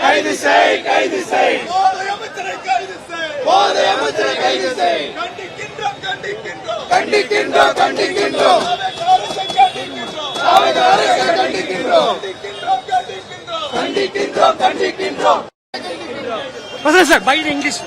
கைது செய் கைது செய் போதை அமைச்சரை கைது செய் போதை அமைச்சரை கைது செய் கண்டிக்கின்றோம் கண்டிக்கின்றோம் கண்டிக்கின்றோம் கண்டிக்கின்றோம் தமிழக அரசை கண்டிக்கின்றோம் கண்டிக்கின்றோம் கண்டிக்கின்றோம் சார் பை இங்கிலீஷ்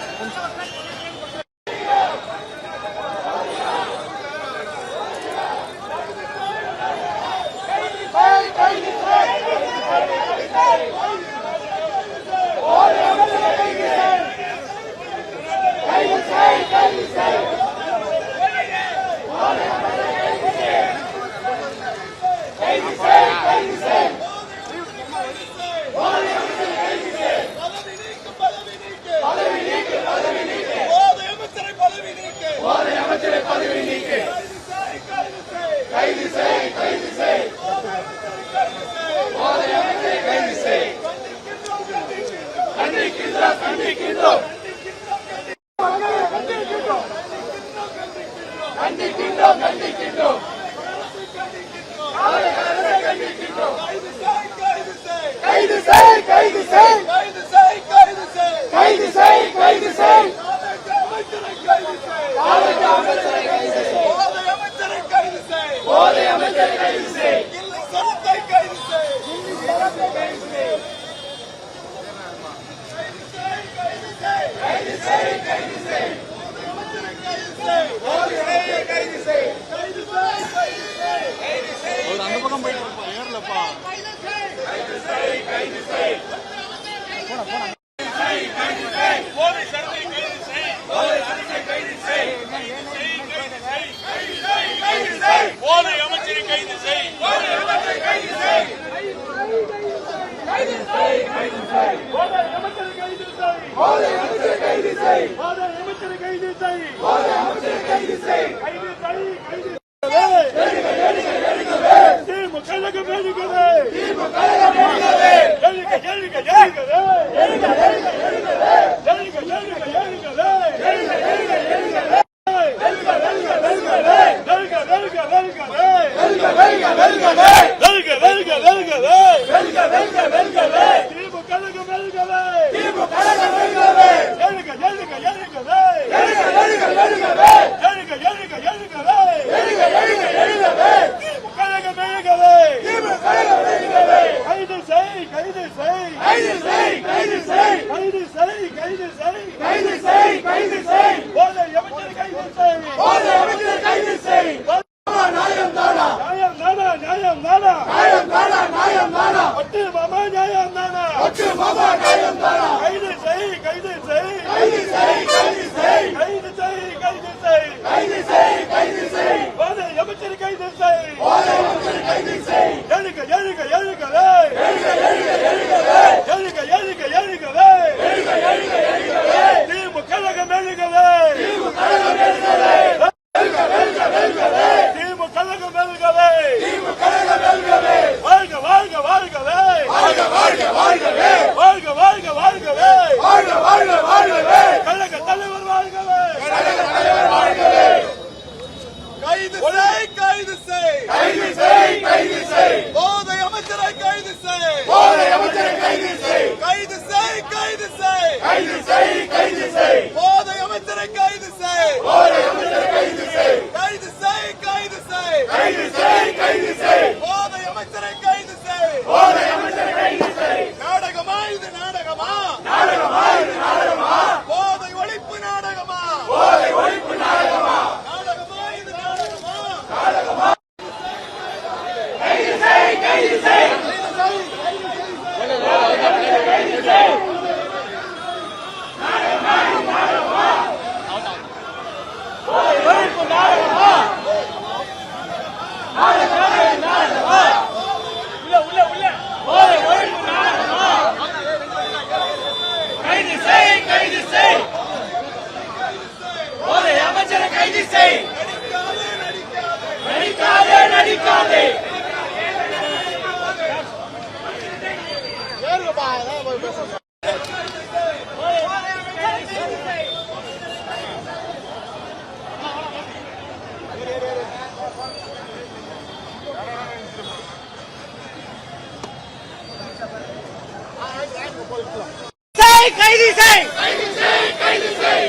கைது செய்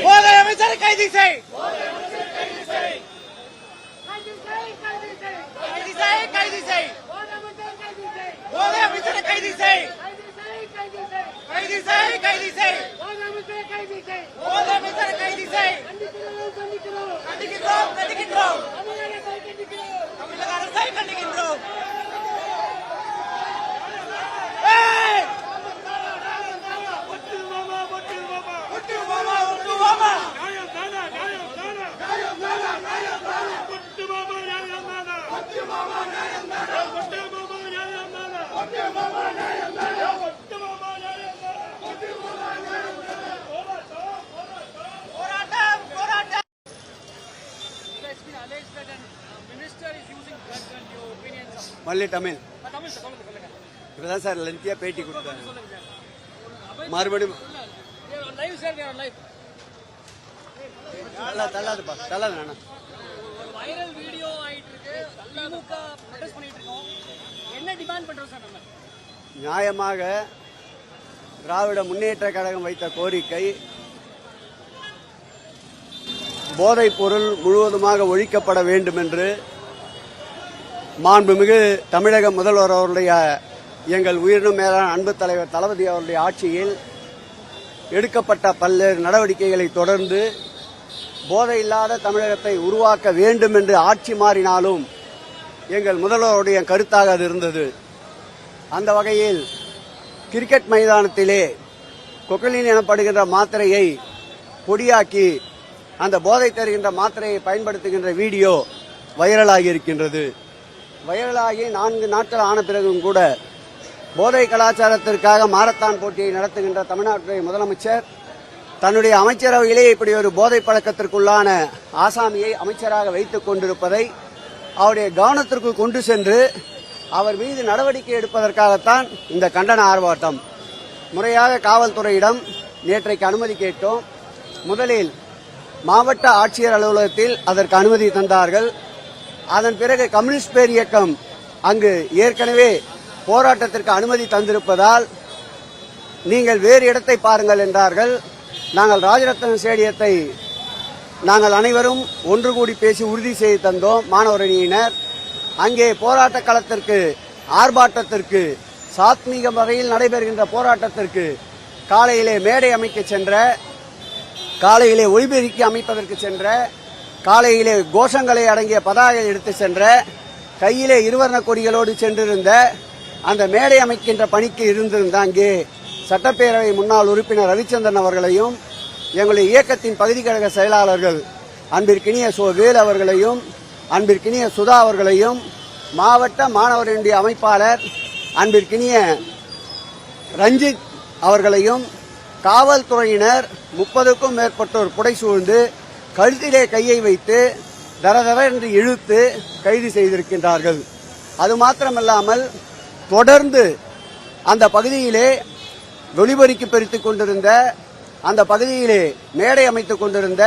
போதை அமைச்சரை கைது செய் கைது செய் போதை அமைச்சரை கைது செய் கைது செய் கைது செய் போதை அமைச்சரை கைது செய் கண்டிக்கின்றோம் கண்டிக்கின்றோம் தமிழக அரசை கண்டிக்கின்றோம் மல்லி தமிழ் இப்பதான் சார் லென்த்தியா பேட்டி கொடுத்தாங்க. மறுபடியும் தள்ளாதுப்பா தள்ளாது நானா வைரல் வீடியோ ஆயிட்டு இருக்கு. திமுக ப்ரொடெஸ்ட் பண்ணிட்டு இருக்கோம். என்ன டிமாண்ட் பண்றோம் சார் நம்ம? நியாயமாக திராவிட முன்னேற்ற கழகம் வைத்த கோரிக்கை போதைப் பொருள் முழுவதுமாக ஒழிக்கப்பட வேண்டும் என்று மாண்புமிகு தமிழக முதல்வர் அவருடைய எங்கள் உயிரினும் மேலான அன்பு தலைவர் தளபதி அவருடைய ஆட்சியில் எடுக்கப்பட்ட பல்வேறு நடவடிக்கைகளை தொடர்ந்து போதை இல்லாத தமிழகத்தை உருவாக்க வேண்டும் என்று ஆட்சி மாறினாலும் எங்கள் முதல்வருடைய கருத்தாக அது இருந்தது. அந்த வகையில் கிரிக்கெட் மைதானத்திலே கொக்கலின் எனப்படுகின்ற மாத்திரையை பொடியாக்கி அந்த போதை தருகின்ற மாத்திரையை பயன்படுத்துகின்ற வீடியோ வைரலாகி இருக்கின்றது. வைரலாகி 4 நாட்கள் ஆன பிறகும் கூட போதை கலாச்சாரத்திற்காக மாரத்தான் போட்டியை நடத்துகின்ற தமிழ்நாட்டுடைய முதலமைச்சர் தன்னுடைய அமைச்சரவையிலே இப்படி ஒரு போதை பழக்கத்திற்குள்ளான ஆசாமியை அமைச்சராக வைத்துக் கொண்டிருப்பதை அவருடைய கவனத்திற்கு கொண்டு சென்று அவர் மீது நடவடிக்கை எடுப்பதற்காகத்தான் இந்த கண்டன ஆர்ப்பாட்டம். முறையாக காவல்துறையிடம் நேற்றைக்கு அனுமதி கேட்டோம். முதலில் மாவட்ட ஆட்சியர் அலுவலகத்தில் அதற்கு அனுமதி தந்தார்கள். அதன் பிறகு கம்யூனிஸ்ட் பேர் இயக்கம் அங்கு ஏற்கனவே போராட்டத்திற்கு அனுமதி தந்திருப்பதால் நீங்கள் வேறு இடத்தை பாருங்கள் என்றார்கள். நாங்கள் ராஜரத்னம் ஸ்டேடியத்தை நாங்கள் அனைவரும் ஒன்று கூடி பேசி உறுதி செய்து தந்தோம். மாணவர் அணியினர் அங்கே போராட்ட களத்திற்கு ஆர்ப்பாட்டத்திற்கு சாத்மீக வகையில் நடைபெறுகின்ற போராட்டத்திற்கு காலையிலே மேடை அமைக்க சென்ற, காலையிலே ஒளிபெருக்கி அமைப்பதற்கு சென்ற, காலையிலே கோஷங்களை அடங்கிய பதாகை எடுத்து சென்ற, கையிலே இருவர்ண கொடிகளோடு சென்றிருந்த அந்த மேடை அமைக்கின்ற பணிக்கு இருந்திருந்த அங்கே சட்டப்பேரவை முன்னாள் உறுப்பினர் ரவிச்சந்திரன் அவர்களையும் எங்களுடைய இயக்கத்தின் பகுதி கழக செயலாளர்கள் அன்பிற்கினிய வேல் அவர்களையும் அன்பிற்கினிய சுதா அவர்களையும் மாவட்ட மாணவர் ஒன்றிய அமைப்பாளர் அன்பிற்கினிய ரஞ்சித் அவர்களையும் காவல்துறையினர் 30க்கும் மேற்பட்டோர் புடை சூழ்ந்து கழுத்திலே கையை வைத்து தரதர என்று இழுத்து கைது செய்திருக்கின்றார்கள். அது மாத்திரமல்லாமல் தொடர்ந்து அந்த பகுதியிலே ஒளிபெருக்கி பிரித்துக் கொண்டிருந்த, அந்த பகுதியிலே மேடை அமைத்துக் கொண்டிருந்த,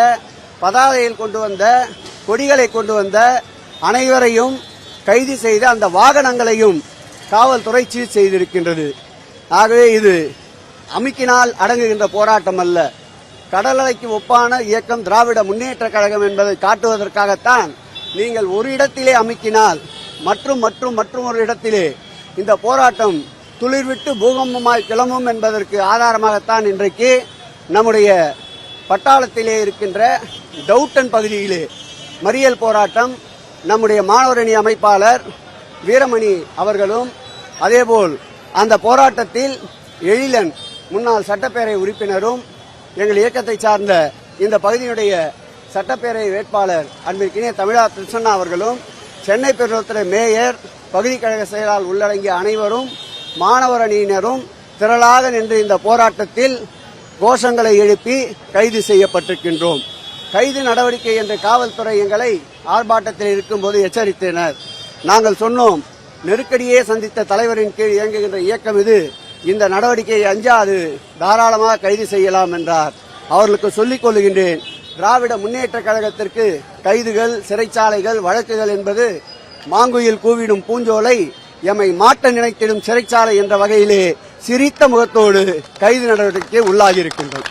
பதாகையில் கொண்டு வந்த, கொடிகளை கொண்டு வந்த அனைவரையும் கைது செய்த அந்த வாகனங்களையும் காவல்துறை சீல் செய்திருக்கின்றது. ஆகவே இது அமுக்கினால் அடங்குகின்ற போராட்டம் அல்ல. கடல் அலைக்கு ஒப்பான இயக்கம் திராவிட முன்னேற்ற கழகம் என்பதை காட்டுவதற்காகத்தான் நீங்கள் ஒரு இடத்திலே அமுக்கினால் மற்றும் ஒரு இடத்திலே இந்த போராட்டம் துளிர்விட்டு பூகம்பமாய் கிளம்பும் என்பதற்கு ஆதாரமாகத்தான் இன்றைக்கு நம்முடைய பட்டாளத்திலே இருக்கின்ற டவுட்டன் பகுதியிலே மறியல் போராட்டம் நம்முடைய மாணவர் அணி அமைப்பாளர் வீரமணி அவர்களும், அதேபோல் அந்த போராட்டத்தில் எழிலன் முன்னாள் சட்டப்பேரவை உறுப்பினரும் எங்கள் இயக்கத்தை சார்ந்த இந்த பகுதியுடைய சட்டப்பேரவை வேட்பாளர் அன்பிற்கினிய தமிழா கிருஷ்ணா அவர்களும், சென்னை பெருநகர மேயர், பகுதி கழக செயலாளர் உள்ளடங்கிய அனைவரும், மாணவர் அணியினரும் திரளாக நின்று இந்த போராட்டத்தில் கோஷங்களை எழுப்பி கைது செய்யப்பட்டிருக்கின்றோம். கைது நடவடிக்கை என்று காவல்துறை எங்களை ஆர்ப்பாட்டத்தில் இருக்கும்போது எச்சரித்தனர். நாங்கள் சொன்னோம், நெருக்கடியே சந்தித்த தலைவரின் கீழ் இயங்குகின்ற இயக்கம் இது, இந்த நடவடிக்கையை அஞ்சாது தாராளமாக கைது செய்யலாம் என்றார். அவர்களுக்கு சொல்லிக் கொள்ளுகின்றேன், திராவிட முன்னேற்ற கழகத்திற்கு கைதுகள், சிறைச்சாலைகள், வழக்குகள் என்பது மாங்குயில் கூவிடும் பூஞ்சோலை, எம்மை மாட்ட நினைத்திடும் சிறைச்சாலை என்ற வகையிலே சிரித்த முகத்தோடு கைது நடவடிக்கை உள்ளாகி இருக்கின்றோம்.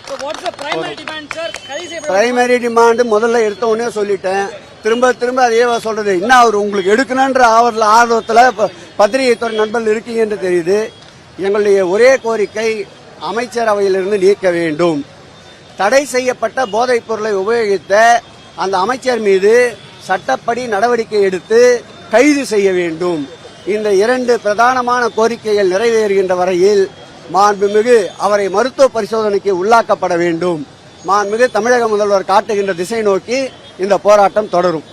பிரைமரி டிமாண்ட் முதல்ல எடுத்த உடனே சொல்லிட்டேன். திரும்ப அதே சொல்றது. இன்னும் அவர் உங்களுக்கு எடுக்கணும்ன்ற ஆர்வத்தில் பத்திரிகை துறை நண்பர்கள் இருக்கீங்க என்று தெரியுது. எங்களுடைய ஒரே கோரிக்கை அமைச்சரவையிலிருந்து நீக்க வேண்டும். தடை செய்யப்பட்ட போதைப் பொருளை உபயோகித்த அந்த அமைச்சர் மீது சட்டப்படி நடவடிக்கை எடுத்து கைது செய்ய வேண்டும். இந்த 2 பிரதானமான கோரிக்கைகள் நிறைவேறுகின்ற வரையில் மாண்புமிகு அவரை மருத்துவ பரிசோதனைக்கு உள்ளாக்கப்பட வேண்டும். மாண்புமிகு தமிழக முதல்வர் காட்டுகின்ற திசை நோக்கி இந்த போராட்டம் தொடரும்.